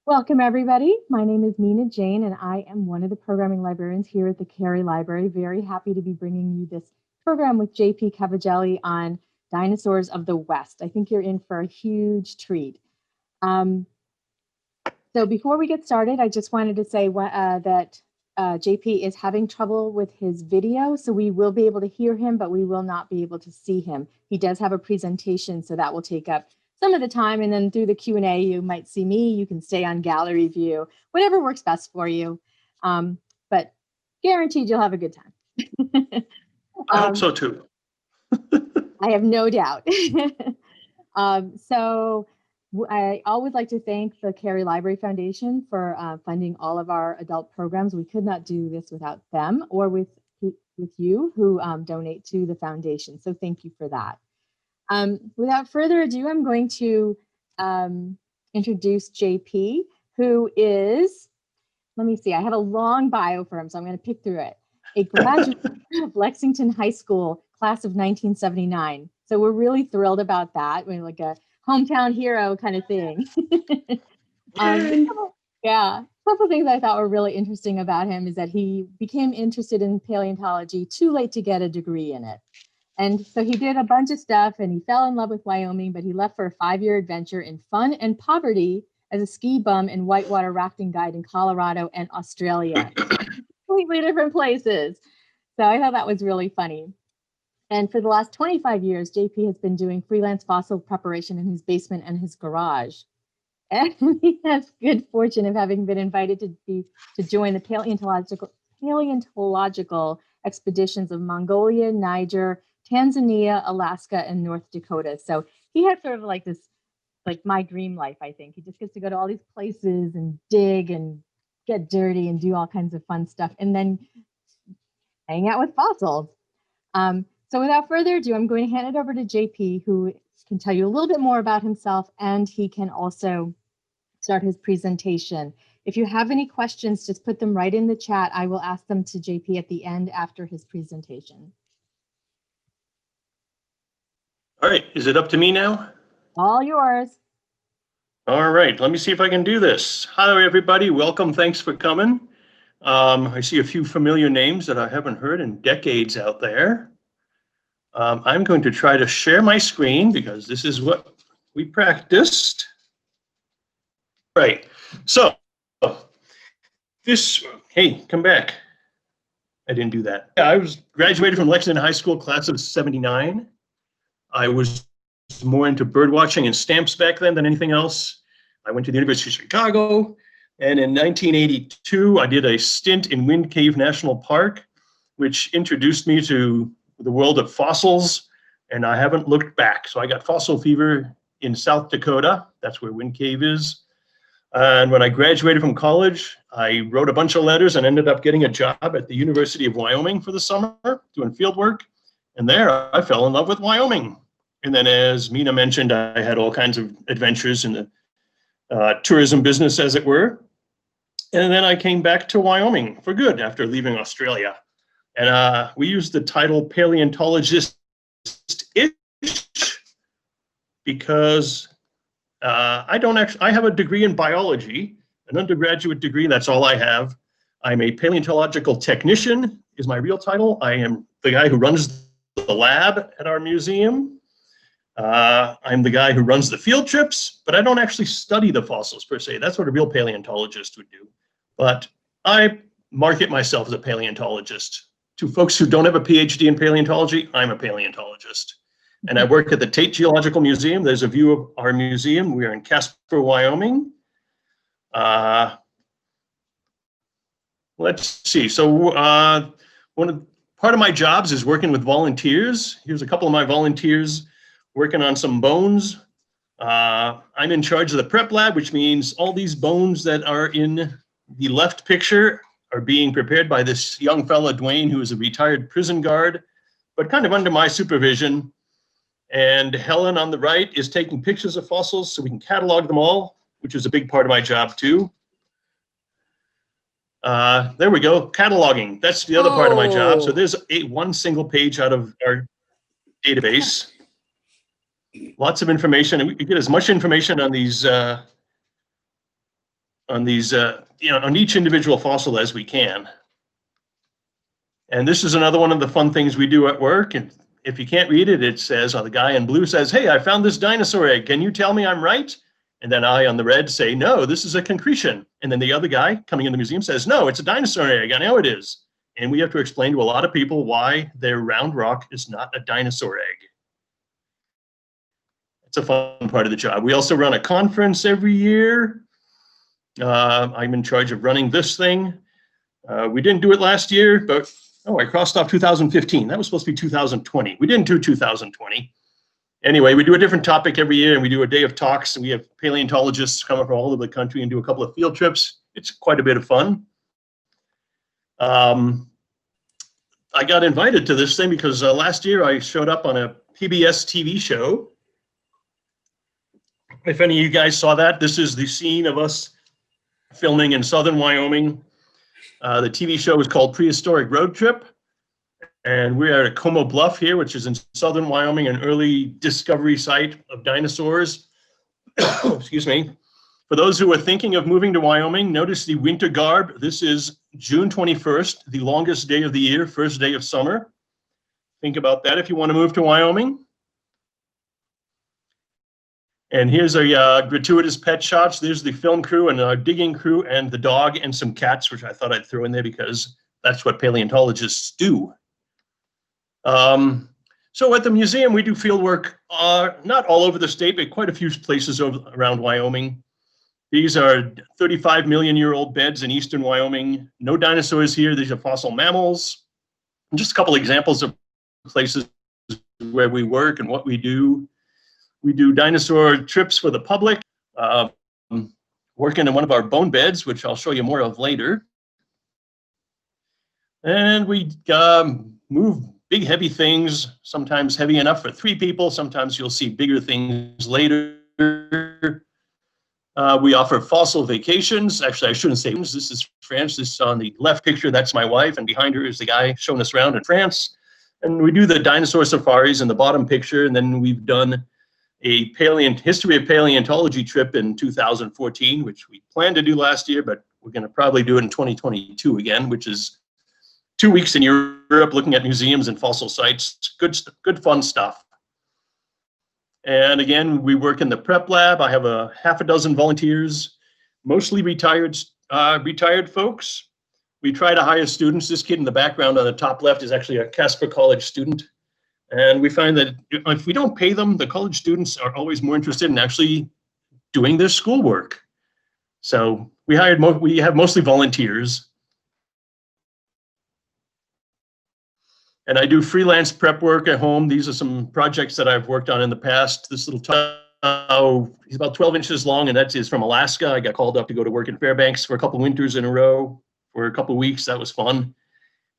Welcome, everybody. My name is Nina Jane, and I am one of the programming librarians here at the Cary Library. Very happy to be bringing you this program with J.P. Cavigelli on Dinosaurs of the West. I think you're in for a huge treat. So before we get started, I just wanted to say that JP is having trouble with his video, so we will be able to hear him, but we will not be able to see him. He does have a presentation, so that will take up some of the time, and then through the Q&A, you might see me. You can stay on gallery view, whatever works best for you. But guaranteed you'll have a good time. I hope so too. I have no doubt. So I always like to thank the Cary Library Foundation for funding all of our adult programs. We could not do this without them or with you who donate to the foundation. So thank you for that. Without further ado, I'm going to introduce JP, who is, let me see, I have a long bio for him, so I'm going to pick through it. A graduate of Lexington High School, class of 1979. So we're really thrilled about that. We're like a hometown hero kind of thing. Yeah, a couple of things I thought were really interesting about him is that he became interested in paleontology too late to get a degree in it. And so he did a bunch of stuff and he fell in love with Wyoming, but he left for a 5-year adventure in fun and poverty as a ski bum and whitewater rafting guide in Colorado and Australia. Completely different places. So I thought that was really funny. And for the last 25 years, JP has been doing freelance fossil preparation in his basement and his garage. And he has good fortune of having been invited to join the paleontological expeditions of Mongolia, Niger, Tanzania, Alaska, and North Dakota. So he had sort of like this, like my dream life, I think. He just gets to go to all these places and dig and get dirty and do all kinds of fun stuff and then hang out with fossils. So without further ado, I'm going to hand it over to JP, who can tell you a little bit more about himself, and he can also start his presentation. If you have any questions, just put them right in the chat. I will ask them to JP at the end after his presentation. All right, is it up to me now? All yours. All right, let me see if I can do this. Hi, everybody. Welcome. Thanks for coming. I see a few familiar names that I haven't heard in decades out there. I'm going to try to share my screen because this is what we practiced. Right, so this, hey, come back. I didn't do that. Yeah, I was graduated from Lexington High School, class of 79. I was more into bird watching and stamps back then than anything else. I went to the University of Chicago, and in 1982, I did a stint in Wind Cave National Park, which introduced me to the world of fossils, and I haven't looked back. So I got fossil fever in South Dakota. That's where Wind Cave is. And when I graduated from college, I wrote a bunch of letters and ended up getting a job at the University of Wyoming for the summer, doing field work. And there I fell in love with Wyoming. And then as Mina mentioned, I had all kinds of adventures in the tourism business, as it were. And then I came back to Wyoming for good after leaving Australia. And we used the title paleontologist-ish because I have a degree in biology, an undergraduate degree, that's all I have. I'm a paleontological technician is my real title. I am the guy who runs the lab at our museum. I'm the guy who runs the field trips, but I don't actually study the fossils per se. That's what a real paleontologist would do. But I market myself as a paleontologist. To folks who don't have a PhD in paleontology, I'm a paleontologist. And I work at the Tate Geological Museum. There's a view of our museum. We are in Casper, Wyoming. Let's see. So part of my jobs is working with volunteers. Here's a couple of my volunteers working on some bones. I'm in charge of the prep lab, which means all these bones that are in the left picture are being prepared by this young fella, Dwayne, who is a retired prison guard, but kind of under my supervision. And Helen on the right is taking pictures of fossils so we can catalog them all, which is a big part of my job too. There we go, cataloging. That's the other part of my job. So there's one single page out of our database. Lots of information, and we get as much information on these on these, on each individual fossil as we can. And this is another one of the fun things we do at work. And if you can't read it, it says, the guy in blue says, "Hey, I found this dinosaur egg. Can you tell me I'm right?" And then I on the red say, "No, this is a concretion." And then the other guy coming in the museum says, "No, it's a dinosaur egg. I know it is." And we have to explain to a lot of people why their round rock is not a dinosaur egg. It's a fun part of the job. We also run a conference every year. I'm in charge of running this thing. We didn't do it last year, but I crossed off 2015. That was supposed to be 2020. We didn't do 2020. Anyway, we do a different topic every year, and we do a day of talks, and we have paleontologists come from all over the country and do a couple of field trips. It's quite a bit of fun. I got invited to this thing because last year I showed up on a PBS TV show. If any of you guys saw that, this is the scene of us filming in southern Wyoming. The TV show is called Prehistoric Road Trip. And we're at Como Bluff here, which is in southern Wyoming, an early discovery site of dinosaurs. Excuse me. For those who are thinking of moving to Wyoming, notice the winter garb. This is June 21st, the longest day of the year, first day of summer. Think about that if you want to move to Wyoming. And here's a gratuitous pet shots. There's the film crew and our digging crew and the dog and some cats, which I thought I'd throw in there because that's what paleontologists do. So at the museum, we do field work, not all over the state, but quite a few places around Wyoming. These are 35 million year old beds in eastern Wyoming. No dinosaurs here. These are fossil mammals. And just a couple examples of places where we work and what we do. We do dinosaur trips for the public, working in one of our bone beds, which I'll show you more of later. And we move big, heavy things, sometimes heavy enough for 3 people. Sometimes you'll see bigger things later. We offer fossil vacations. Actually, I shouldn't say this is France. This is on the left picture. That's my wife. And behind her is the guy showing us around in France. And we do the dinosaur safaris in the bottom picture. And then we've done a history of paleontology trip in 2014, which we planned to do last year, but we're going to probably do it in 2022 again, which is 2 weeks in Europe looking at museums and fossil sites. Good fun stuff. And again, we work in the prep lab. I have a half a dozen volunteers, mostly retired folks. We try to hire students. This kid in the background on the top left is actually a Casper College student. And we find that if we don't pay them, the college students are always more interested in actually doing their schoolwork. So we have mostly volunteers. And I do freelance prep work at home. These are some projects that I've worked on in the past. This little tile, he's about 12 inches long, and that is from Alaska. I got called up to go to work in Fairbanks for a couple winters in a row for a couple weeks. That was fun.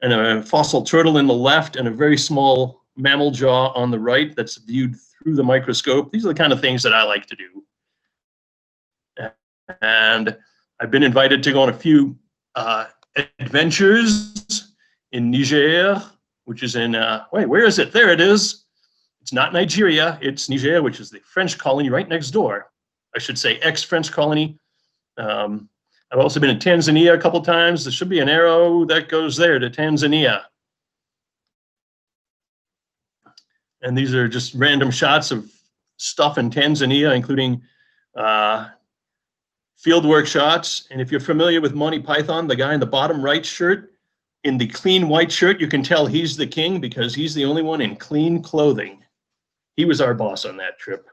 And a fossil turtle in the left and a very small mammal jaw on the right that's viewed through the microscope. These are the kind of things that I like to do. And I've been invited to go on a few adventures in Niger, which is in, wait, where is it? There it is. It's not Nigeria, it's Niger, which is the French colony right next door. I should say ex-French colony. I've also been in Tanzania a couple times. There should be an arrow that goes there to Tanzania. And these are just random shots of stuff in Tanzania, including fieldwork shots. And if you're familiar with Monty Python, the guy in the bottom right shirt, in the clean white shirt, you can tell he's the king because he's the only one in clean clothing. He was our boss on that trip.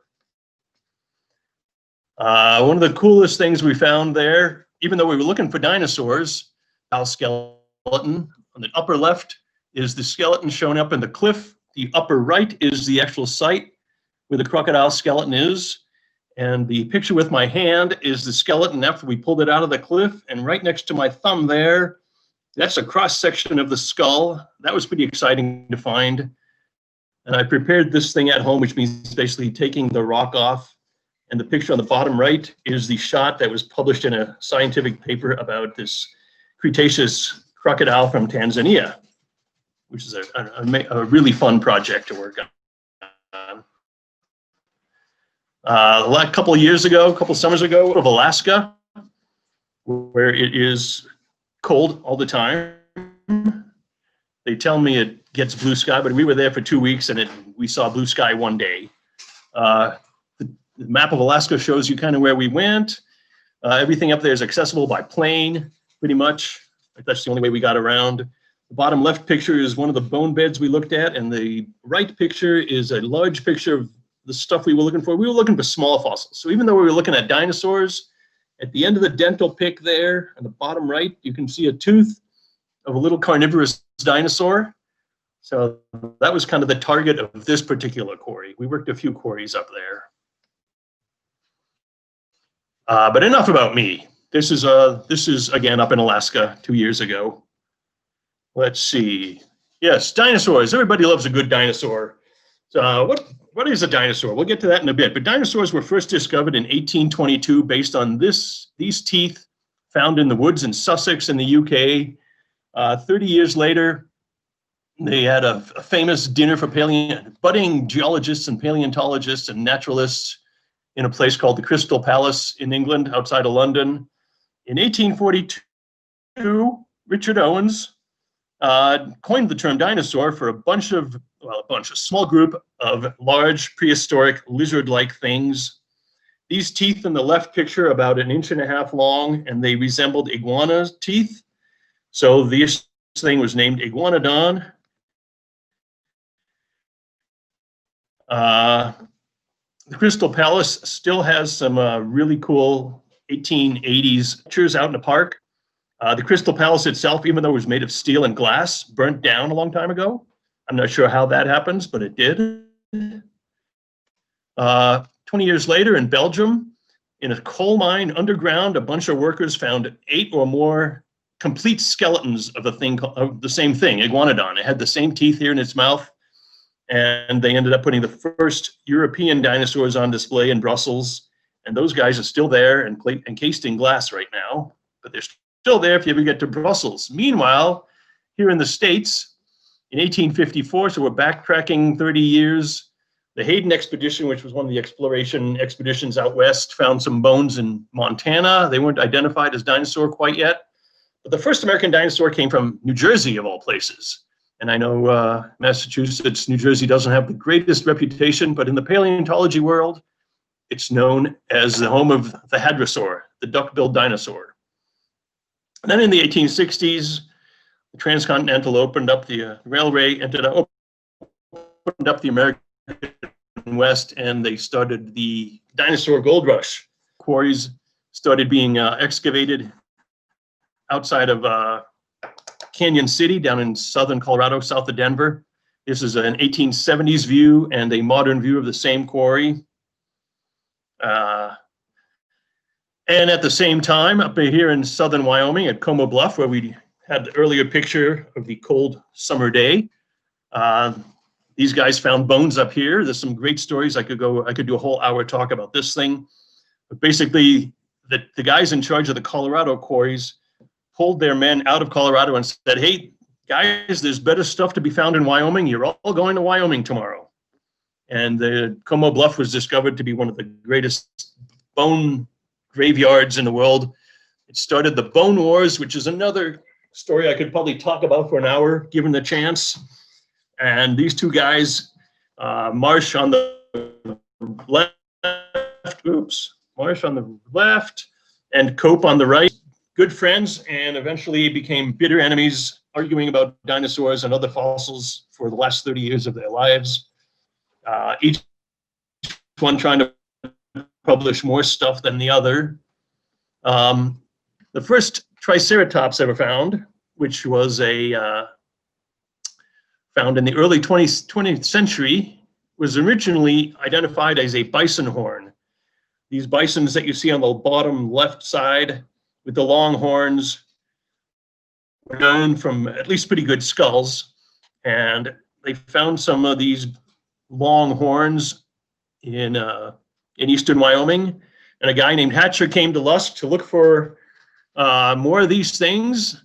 One of the coolest things we found there, even though we were looking for dinosaurs, skeleton. On the upper left is the skeleton shown up in the cliff. The upper right is the actual site where the crocodile skeleton is. And the picture with my hand is the skeleton after we pulled it out of the cliff. And right next to my thumb there, that's a cross section of the skull. That was pretty exciting to find. And I prepared this thing at home, which means basically taking the rock off. And the picture on the bottom right is the shot that was published in a scientific paper about this Cretaceous crocodile from Tanzania, which is a really fun project to work on. A couple of years ago, a couple of summers ago, out of Alaska, where it is cold all the time. They tell me it gets blue sky, but we were there for 2 weeks and we saw blue sky one day. The map of Alaska shows you kind of where we went. Everything up there is accessible by plane, pretty much. That's the only way we got around. The bottom left picture is one of the bone beds we looked at, and the right picture is a large picture of the stuff we were looking for. We were looking for small fossils. So even though we were looking at dinosaurs, at the end of the dental pick there, on the bottom right, you can see a tooth of a little carnivorous dinosaur. So that was kind of the target of this particular quarry. We worked a few quarries up there. But enough about me. This is again up in Alaska 2 years ago. Let's see. Yes, dinosaurs. Everybody loves a good dinosaur. So what is a dinosaur? We'll get to that in a bit. But dinosaurs were first discovered in 1822 based on these teeth found in the woods in Sussex in the UK. 30 years later, they had a famous dinner for budding geologists and paleontologists and naturalists in a place called the Crystal Palace in England, outside of London. In 1842, Richard Owens coined the term dinosaur for a small group of large prehistoric lizard-like things. These teeth in the left picture are about 1.5 inches long, and they resembled iguana teeth. So this thing was named Iguanodon. The Crystal Palace still has some really cool 1880s pictures out in the park. The Crystal Palace itself, even though it was made of steel and glass, burnt down a long time ago. I'm not sure how that happens, but it did. 20 years later in Belgium, in a coal mine underground, a bunch of workers found 8 or more complete skeletons of the same thing, Iguanodon. It had the same teeth here in its mouth. And they ended up putting the first European dinosaurs on display in Brussels. And those guys are still there and encased in glass right now. But they're still there if you ever get to Brussels. Meanwhile, here in the States, in 1854, so we're backtracking 30 years, the Hayden expedition, which was one of the exploration expeditions out west, found some bones in Montana. They weren't identified as dinosaur quite yet. But the first American dinosaur came from New Jersey, of all places. And I know Massachusetts, New Jersey doesn't have the greatest reputation, but in the paleontology world, it's known as the home of the hadrosaur, the duck-billed dinosaur. And then in the 1860s, the transcontinental opened up the railway, opened up the American West, and they started the dinosaur gold rush. Quarries started being excavated outside of Canyon City down in southern Colorado, south of Denver. This is an 1870s view and a modern view of the same quarry. And at the same time, up here in southern Wyoming at Como Bluff, where we had the earlier picture of the cold summer day, these guys found bones up here. There's some great stories. I could do a whole hour talk about this thing. But basically, the guys in charge of the Colorado quarries pulled their men out of Colorado and said, hey, guys, there's better stuff to be found in Wyoming. You're all going to Wyoming tomorrow. And the Como Bluff was discovered to be one of the greatest bone graveyards in the world. It started the Bone Wars, which is another story I could probably talk about for an hour, given the chance. And these two guys, Marsh on the left, Marsh on the left, and Cope on the right, good friends, and eventually became bitter enemies, arguing about dinosaurs and other fossils for the last 30 years of their lives. Each one trying to publish more stuff than the other. The first Triceratops ever found, which was found in the early 20th century, was originally identified as a bison horn. These bisons that you see on the bottom left side with the long horns were known from at least pretty good skulls. And they found some of these long horns in eastern Wyoming. And a guy named Hatcher came to Lusk to look for more of these things.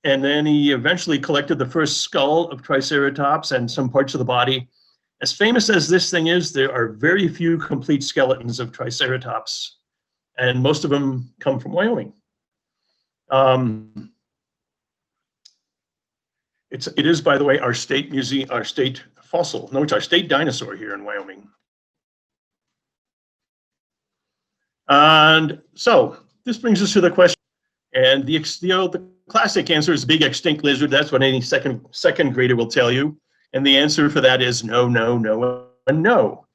And then he eventually collected the first skull of Triceratops and some parts of the body. As famous as this thing is, there are very few complete skeletons of Triceratops, and most of them come from Wyoming. It is, by the way, our state museum, our state fossil. No, it's our state dinosaur here in Wyoming. And so this brings us to the question, and the classic answer is big extinct lizard. That's what any second grader will tell you. And the answer for that is no, no, no, and no.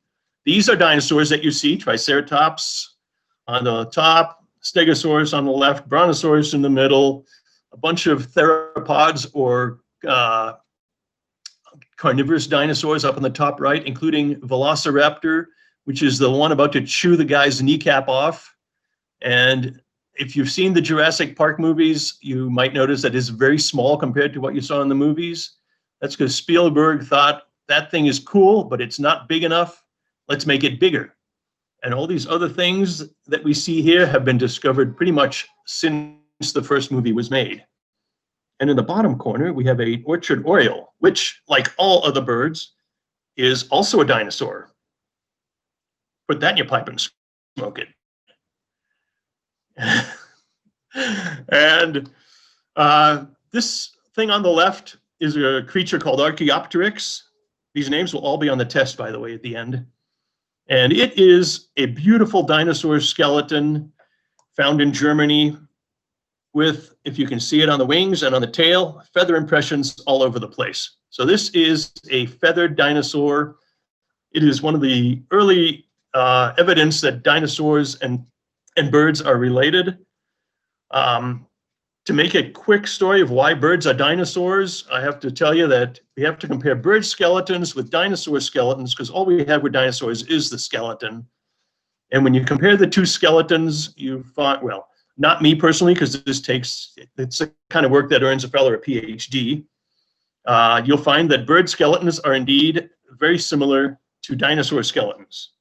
These are dinosaurs that you see: Triceratops on the top, Stegosaurus on the left, Brontosaurus in the middle, a bunch of theropods or carnivorous dinosaurs up on the top right, including Velociraptor, which is the one about to chew the guy's kneecap off. And if you've seen the Jurassic Park movies, you might notice that it's very small compared to what you saw in the movies. That's because Spielberg thought that thing is cool, but it's not big enough. Let's make it bigger. And all these other things that we see here have been discovered pretty much since the first movie was made. And in the bottom corner, we have an orchard oriole, which, like all other birds, is also a dinosaur. Put that in your pipe and smoke it. And this thing on the left is a creature called Archaeopteryx. These names will all be on the test, by the way, at the end. And it is a beautiful dinosaur skeleton found in Germany with, if you can see it on the wings and on the tail, feather impressions all over the place. So this is a feathered dinosaur. It is one of the early evidence that dinosaurs and birds are related. To make a quick story of why birds are dinosaurs, I have to tell you that we have to compare bird skeletons with dinosaur skeletons, because all we have with dinosaurs is the skeleton. And when you compare the two skeletons, you find, well, not me personally, because it's a kind of work that earns a fellow a PhD. You'll find that bird skeletons are indeed very similar to dinosaur skeletons.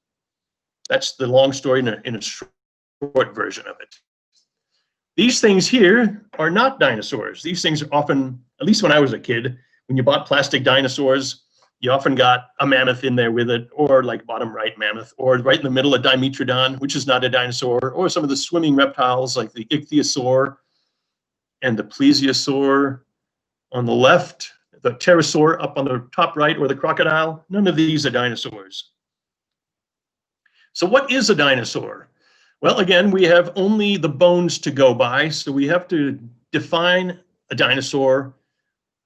That's the long story in a short version of it. These things here are not dinosaurs. These things are often, at least when I was a kid, when you bought plastic dinosaurs, you often got a mammoth in there with it, or like bottom right mammoth, or right in the middle a Dimetrodon, which is not a dinosaur, or some of the swimming reptiles like the ichthyosaur and the plesiosaur on the left, the pterosaur up on the top right, or the crocodile. None of these are dinosaurs. So what is a dinosaur? Well, again, we have only the bones to go by, so we have to define a dinosaur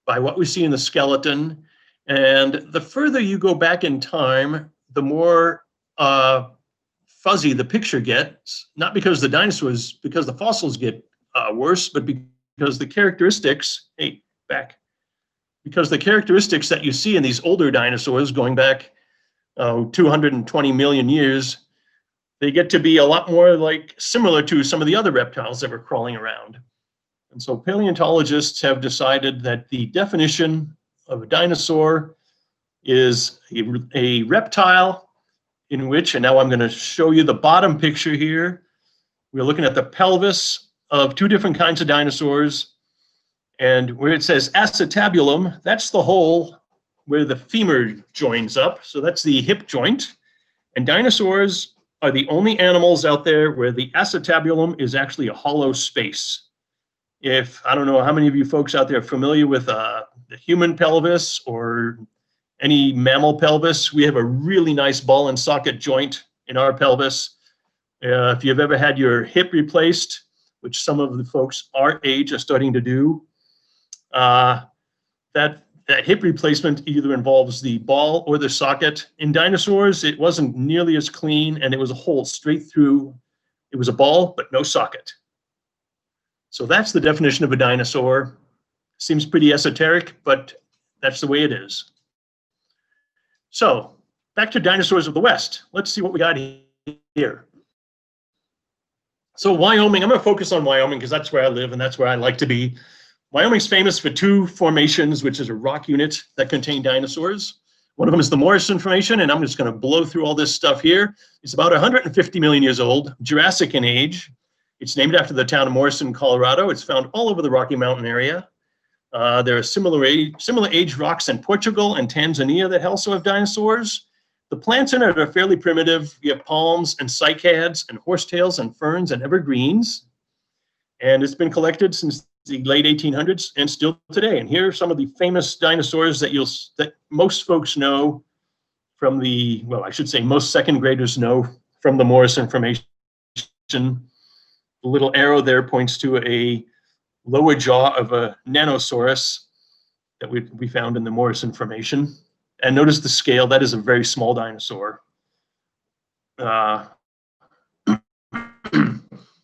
by what we see in the skeleton. And the further you go back in time, the more fuzzy the picture gets, not because because the fossils get worse, but because the characteristics, because the characteristics that you see in these older dinosaurs going back 220 million years, they get to be a lot more similar to some of the other reptiles that were crawling around. And so paleontologists have decided that the definition of a dinosaur is a reptile in which, and now I'm going to show you the bottom picture here. We're looking at the pelvis of two different kinds of dinosaurs. And where it says acetabulum, that's the hole where the femur joins up. So that's the hip joint. And dinosaurs are the only animals out there where the acetabulum is actually a hollow space. I don't know how many of you folks out there are familiar with the human pelvis or any mammal pelvis. We have a really nice ball and socket joint in our pelvis. If you've ever had your hip replaced, which some of the folks our age are starting to do, that hip replacement either involves the ball or the socket. In dinosaurs, it wasn't nearly as clean, and it was a hole straight through. It was a ball, but no socket. So that's the definition of a dinosaur. Seems pretty esoteric, but that's the way it is. So back to dinosaurs of the West. Let's see what we got here. So Wyoming, I'm going to focus on Wyoming because that's where I live and that's where I like to be. Wyoming's famous for two formations, which is a rock unit that contain dinosaurs. One of them is the Morrison Formation, and I'm just going to blow through all this stuff here. It's about 150 million years old, Jurassic in age. It's named after the town of Morrison, Colorado. It's found all over the Rocky Mountain area. There are similar age rocks in Portugal and Tanzania that also have dinosaurs. The plants in it are fairly primitive. You have palms and cycads and horsetails and ferns and evergreens. And it's been collected since the late 1800s and still today. And here are some of the famous dinosaurs that most folks know from the, well, I should say most second graders know from the Morris information. The little arrow there points to a lower jaw of a Nanosaurus that we found in the Morris information. And notice the scale, that is a very small dinosaur. So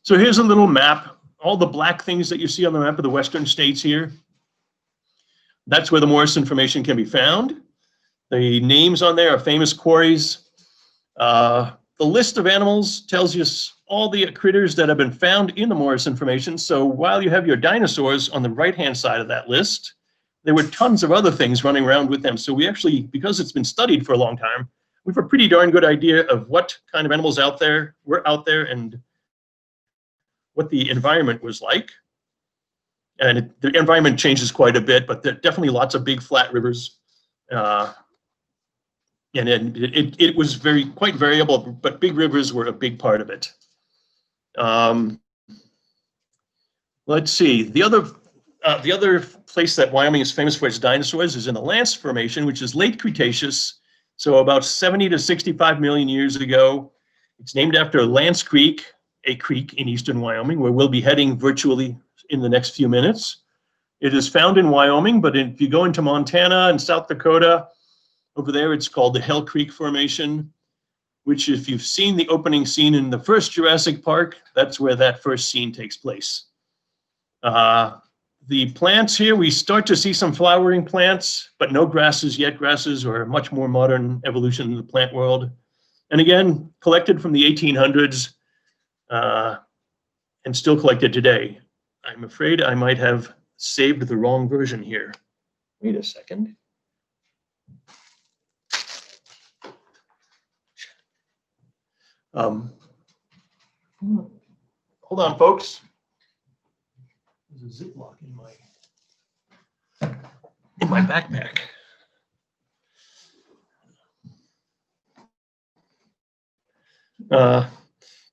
here's a little map. All the black things that you see on the map of the western states here, that's where the Morris information can be found. The names on there are famous quarries. The list of animals tells you all the critters that have been found in the Morris information. So while you have your dinosaurs on the right-hand side of that list, there were tons of other things running around with them. So we actually, because it's been studied for a long time, we have a pretty darn good idea of what kind of animals were out there and what the environment was like. And the environment changes quite a bit, but there are definitely lots of big flat rivers. And it was quite variable, but big rivers were a big part of it. Let's see, the other place that Wyoming is famous for its dinosaurs is in the Lance Formation, which is late Cretaceous, so about 70 to 65 million years ago. It's named after Lance Creek, a creek in eastern Wyoming, where we'll be heading virtually in the next few minutes. It is found in Wyoming, but if you go into Montana and South Dakota, over there it's called the Hell Creek Formation, which if you've seen the opening scene in the first Jurassic Park, that's where that first scene takes place. The plants here, we start to see some flowering plants, but no grasses yet. Grasses are a much more modern evolution in the plant world. And again, collected from the 1800s and still collected today. I'm afraid I might have saved the wrong version here. Wait a second. Hold on, folks. There's a Ziploc in my backpack.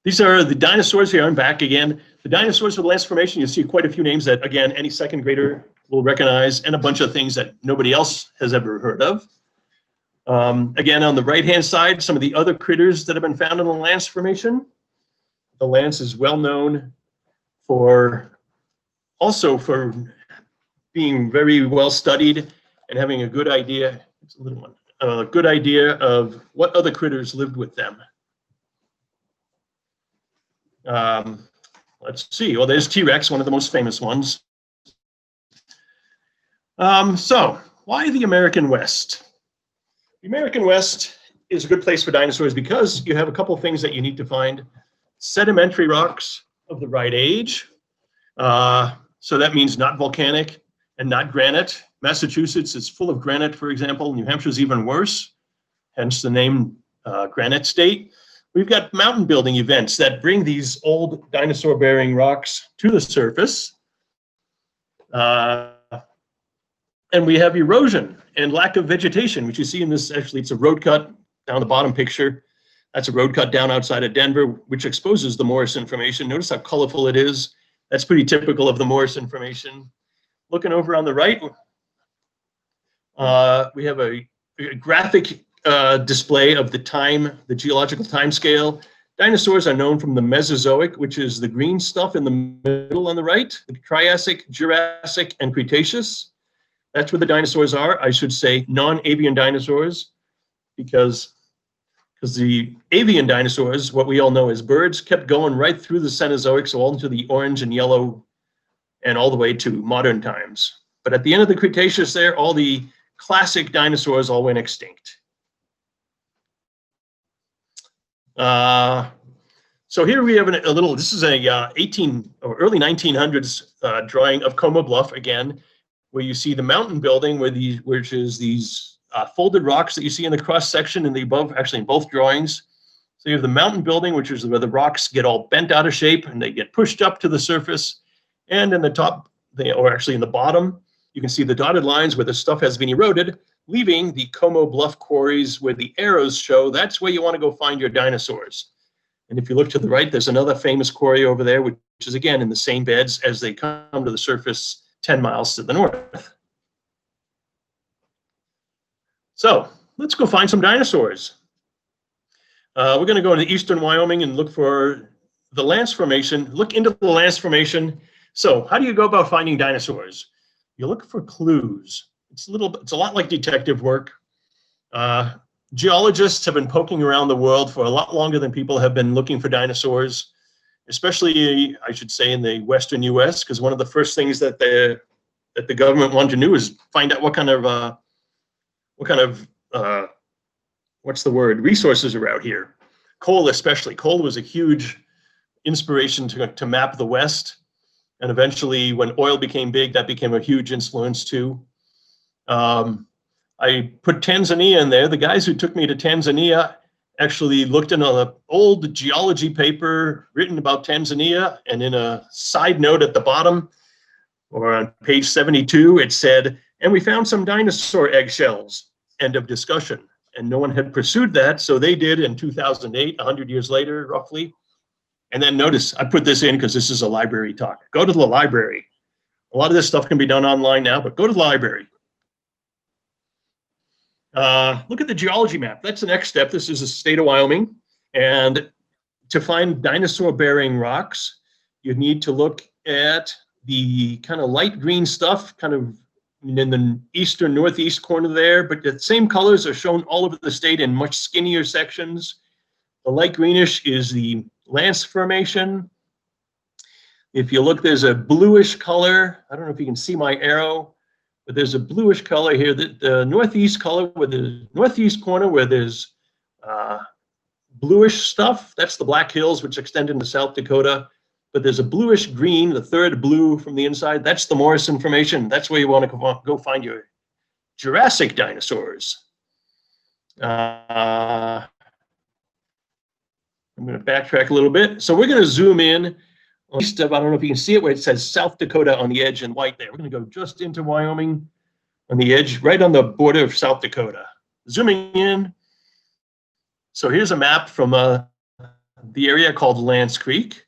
These are the dinosaurs here. I'm back again. The dinosaurs for the Lance Formation, you see quite a few names that, again, any second grader will recognize, and a bunch of things that nobody else has ever heard of. Again, on the right-hand side, some of the other critters that have been found in the Lance Formation. The Lance is well known also for being very well studied and having a good idea, it's a little one, a good idea of what other critters lived with them. Let's see, well, there's T-Rex, one of the most famous ones. So, why the American West? The American West is a good place for dinosaurs because you have a couple things that you need to find. Sedimentary rocks of the right age. So that means not volcanic and not granite. Massachusetts is full of granite, for example. New Hampshire's even worse, hence the name Granite State. We've got mountain building events that bring these old dinosaur-bearing rocks to the surface. And we have erosion and lack of vegetation, which you see in this, actually, it's a road cut down the bottom picture. That's a road cut down outside of Denver, which exposes the Morris information. Notice how colorful it is. That's pretty typical of the Morris information. Looking over on the right, we have a graphic display of the geological time scale. Dinosaurs are known from the Mesozoic, which is the green stuff in the middle on the right, the Triassic, Jurassic, and Cretaceous. That's where the dinosaurs are. I should say non-avian dinosaurs, because the avian dinosaurs, what we all know as birds, kept going right through the Cenozoic, so all into the orange and yellow, and all the way to modern times. But at the end of the Cretaceous there, all the classic dinosaurs all went extinct. So here we have a little, this is a early 1900s drawing of Como Bluff again, where you see the mountain building which is these folded rocks that you see in the cross section in the above, actually in both drawings. So you have the mountain building, which is where the rocks get all bent out of shape and they get pushed up to the surface. And in the top, or actually in the bottom, you can see the dotted lines where the stuff has been eroded, leaving the Como Bluff quarries where the arrows show. That's where you want to go find your dinosaurs. And if you look to the right, there's another famous quarry over there, which is again in the same beds as they come to the surface 10 miles to the north. So let's go find some dinosaurs. We're going to go into eastern Wyoming and look for the Lance Formation, look into the Lance Formation. So how do you go about finding dinosaurs? You look for clues. It's a lot like detective work. Geologists have been poking around the world for a lot longer than people have been looking for dinosaurs, especially, I should say, in the Western US, because one of the first things that the government wanted to do is find out what kind of what's the word, resources are out here. Coal especially. Coal was a huge inspiration to map the West. And eventually, when oil became big, that became a huge influence too. I put Tanzania in there. The guys who took me to Tanzania actually looked in an old geology paper written about Tanzania, and in a side note at the bottom, or on page 72, it said, "And we found some dinosaur eggshells." End of discussion. And no one had pursued that, so they did in 2008, 100 years later, roughly. And then notice, I put this in because this is a library talk. Go to the library. A lot of this stuff can be done online now, but go to the library. Look at the geology map. That's the next step. This is the state of Wyoming. And to find dinosaur-bearing rocks, you need to look at the kind of light green stuff, kind of in the eastern northeast corner there, but the same colors are shown all over the state in much skinnier sections. The light greenish is the Lance Formation. If you look, there's a bluish color. I don't know if you can see my arrow, but there's a bluish color here. The northeast color, with the northeast corner where there's bluish stuff, that's the Black Hills, which extend into South Dakota. But there's a bluish green, the third blue from the inside. That's the Morrison Formation. That's where you want to go find your Jurassic dinosaurs. I'm going to backtrack a little bit. So we're going to zoom in. East of, I don't know if you can see it, where it says South Dakota on the edge in white there. We're going to go just into Wyoming on the edge, right on the border of South Dakota. Zooming in. So here's a map from the area called Lance Creek.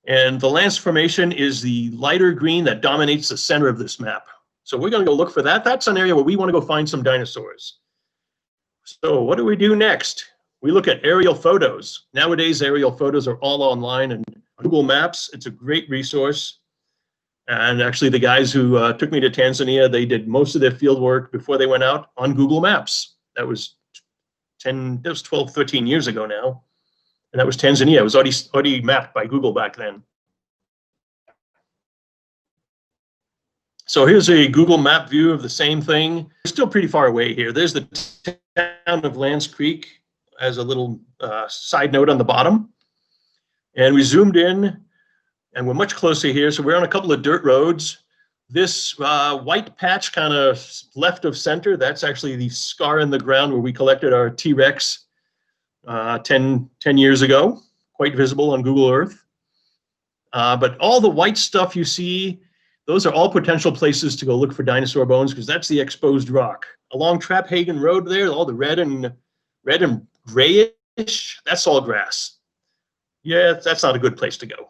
And the Lance Formation is the lighter green that dominates the center of this map. So we're going to go look for that. That's an area where we want to go find some dinosaurs. So what do we do next? We look at aerial photos. Nowadays, aerial photos are all online and Google Maps. It's a great resource. And actually, the guys who took me to Tanzania, they did most of their field work before they went out on Google Maps. That was 12, 13 years ago now. And that was Tanzania. It was already mapped by Google back then. So here's a Google map view of the same thing. We're still pretty far away here. There's the town of Lance Creek as a little side note on the bottom. And we zoomed in, and we're much closer here. So we're on a couple of dirt roads. This white patch kind of left of center, that's actually the scar in the ground where we collected our T-Rex 10 years ago, quite visible on Google Earth. But all the white stuff you see, those are all potential places to go look for dinosaur bones, because that's the exposed rock. Along Traphagen Road there, all the red and grayish, that's all grass. Yeah, that's not a good place to go.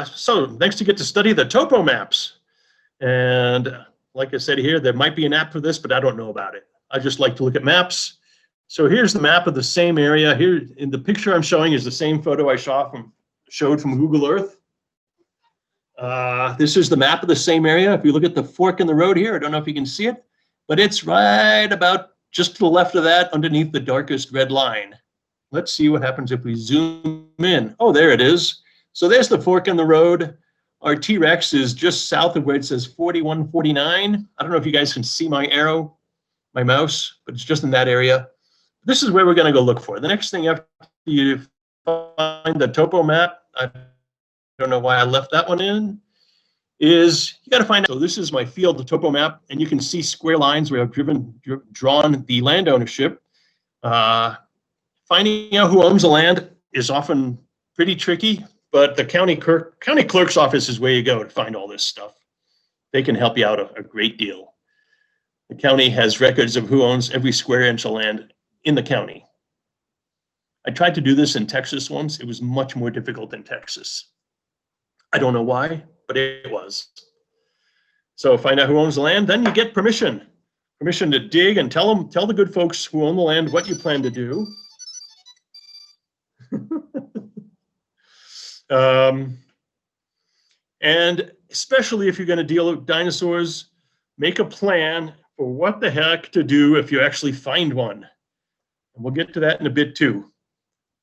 So next you get to study the topo maps. And like I said here, there might be an app for this, but I don't know about it. I just like to look at maps. So here's the map of the same area. Here in the picture I'm showing is the same photo I showed from Google Earth. This is the map of the same area. If you look at the fork in the road here, I don't know if you can see it, but it's right about just to the left of that, underneath the darkest red line. Let's see what happens if we zoom in. Oh, there it is. So there's the fork in the road. Our T-Rex is just south of where it says 4149. I don't know if you guys can see my arrow, my mouse, but it's just in that area. This is where we're going to go look for. The next thing after you find the topo map, I don't know why I left that one in, is you got to find out. So this is my field, the topo map, and you can see square lines where I've drawn the land ownership. Finding out who owns the land is often pretty tricky, but the county clerk's office is where you go to find all this stuff. They can help you out a great deal. The county has records of who owns every square inch of land in the county. I tried to do this in Texas once. It was much more difficult in Texas. I don't know why, but it was. So find out who owns the land, then you get permission. Permission to dig and tell the good folks who own the land what you plan to do. And especially if you're going to deal with dinosaurs, make a plan for what the heck to do if you actually find one. And we'll get to that in a bit too.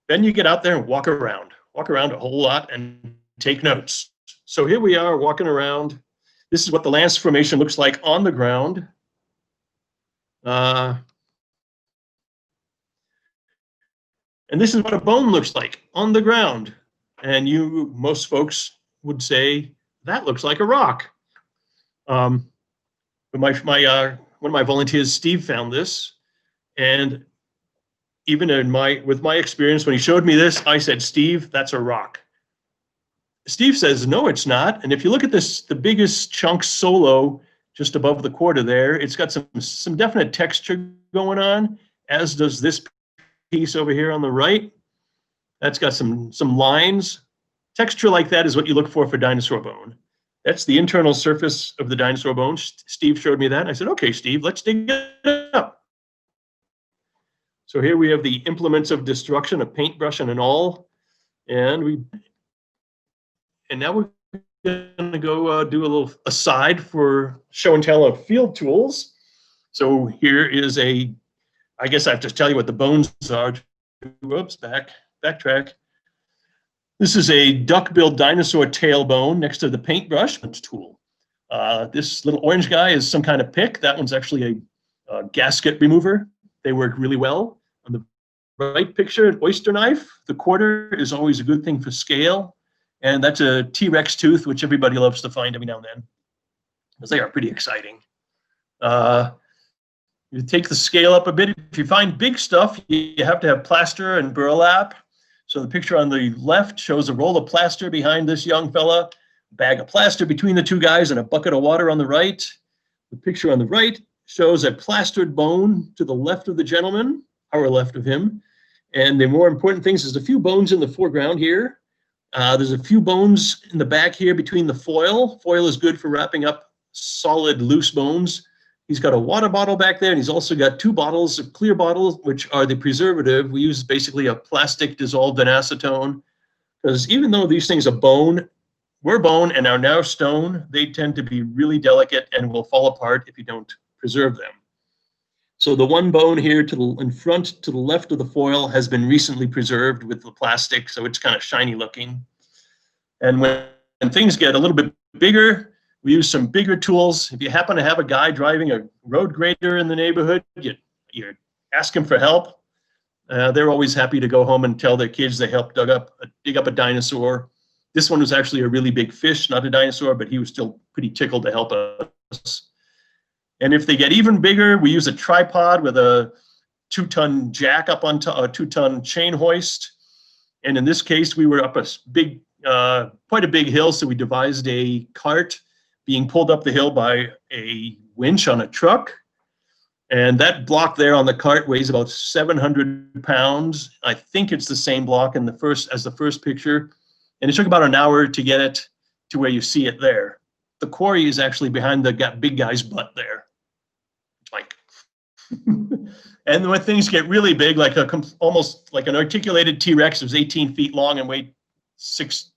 Then you get out there and walk around a whole lot and take notes. So here we are walking around. This is what the lance formation looks like on the ground. And this is what a bone looks like on the ground. And most folks would say, that looks like a rock. But one of my volunteers, Steve, found this. And even with my experience, when he showed me this, I said, Steve, that's a rock. Steve says, no, it's not. And if you look at this, the biggest chunk solo, just above the quarter there, it's got some definite texture going on, as does this piece over here on the right. That's got some lines. Texture like that is what you look for dinosaur bone. That's the internal surface of the dinosaur bone. Steve showed me that. And I said, okay, Steve, let's dig it up. So here we have the implements of destruction, a paintbrush and an awl. And now we're going to go do a little aside for show and tell of field tools. So here is I guess I have to tell you what the bones are. Whoops, backtrack. This is a duck-billed dinosaur tail bone next to the paintbrush tool. This little orange guy is some kind of pick. That one's actually a gasket remover. They work really well. On the right picture, an oyster knife. The quarter is always a good thing for scale. And that's a T-Rex tooth, which everybody loves to find every now and then, because they are pretty exciting. You take the scale up a bit. If you find big stuff, you have to have plaster and burlap. So the picture on the left shows a roll of plaster behind this young fella, a bag of plaster between the two guys, and a bucket of water on the right. The picture on the right shows a plastered bone to the left of the gentleman, our left of him. And the more important things is a few bones in the foreground here. There's a few bones in the back here between the foil. Foil is good for wrapping up solid, loose bones. He's got a water bottle back there, and he's also got two bottles of clear bottles, which are the preservative. We use basically a plastic dissolved in acetone, because even though these things were bone and are now stone, they tend to be really delicate and will fall apart if you don't preserve them. So the one bone here in front to the left of the foil has been recently preserved with the plastic, so it's kind of shiny looking. And when things get a little bit bigger, we use some bigger tools. If you happen to have a guy driving a road grader in the neighborhood, you ask him for help. They're always happy to go home and tell their kids they helped dig up a dinosaur. This one was actually a really big fish, not a dinosaur, but he was still pretty tickled to help us. And if they get even bigger, we use a tripod with a 2-ton jack up on top, a 2-ton chain hoist. And in this case, we were up quite a big hill, so we devised a cart being pulled up the hill by a winch on a truck. And that block there on the cart weighs about 700 pounds. I think it's the same block as the first picture. And it took about an hour to get it to where you see it there. The quarry is actually behind the big guy's butt there. Like, and when things get really big, like almost like an articulated T-Rex, is 18 feet long and weighed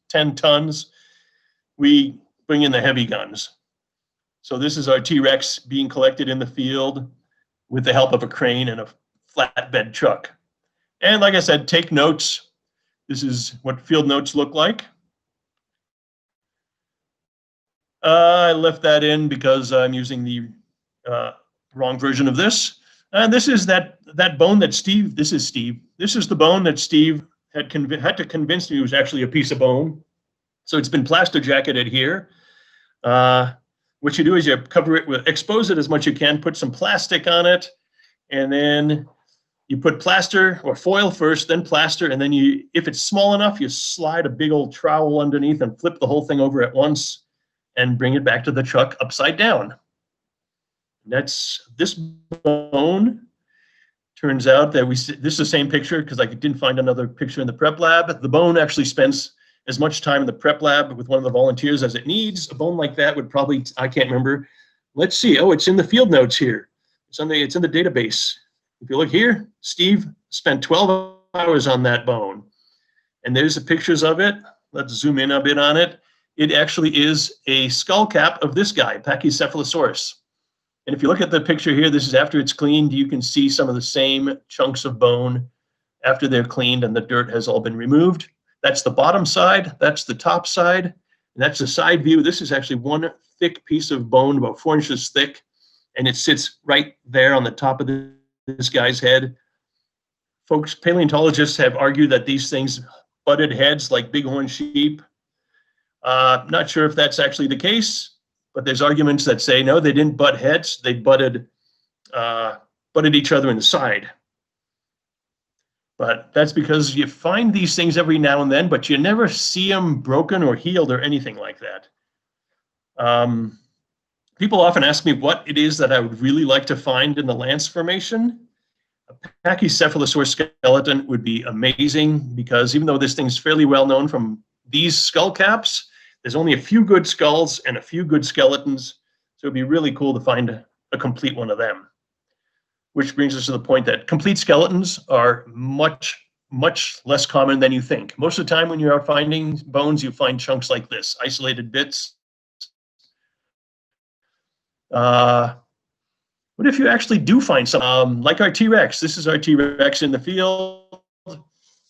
10 tons, we bring in the heavy guns. So this is our T-Rex being collected in the field with the help of a crane and a flatbed truck. And like I said, take notes. This is what field notes look like. I left that in because I'm using the wrong version of this. And this is that bone that Steve, this is the bone that Steve had to convince me was actually a piece of bone. So it's been plaster jacketed here. What you do is you cover it with, expose it as much as you can, put some plastic on it, and then you put plaster or foil first, then plaster, and then if it's small enough, you slide a big old trowel underneath and flip the whole thing over at once and bring it back to the truck upside down. That's this bone Turns out that this is the same picture because I didn't find another picture in the prep lab. The bone actually spends as much time in the prep lab with one of the volunteers as it needs. A bone like that would probably, I can't remember. Let's see. Oh, it's in the field notes here. It's in the database. If you look here, Steve spent 12 hours on that bone. And there's the pictures of it. Let's zoom in a bit on it. It actually is a skull cap of this guy, Pachycephalosaurus. And if you look at the picture here, this is after it's cleaned. You can see some of the same chunks of bone after they're cleaned and the dirt has all been removed. That's the bottom side. That's the top side. And that's the side view. This is actually one thick piece of bone, about 4 inches thick. And it sits right there on the top of this guy's head. Folks, paleontologists have argued that these things butted heads like bighorn sheep. Not sure if that's actually the case. But there's arguments that say, no, they didn't butt heads. They butted each other in the side. But that's because you find these things every now and then, but you never see them broken or healed or anything like that. People often ask me what it is that I would really like to find in the Lance Formation. A Pachycephalosaurus skeleton would be amazing because even though this thing's fairly well known from these skull caps, there's only a few good skulls and a few good skeletons, so it'd be really cool to find a complete one of them. Which brings us to the point that complete skeletons are much, much less common than you think. Most of the time when you are finding bones, you find chunks like this, isolated bits. What if you actually do find some, like our T-Rex? This is our T-Rex in the field.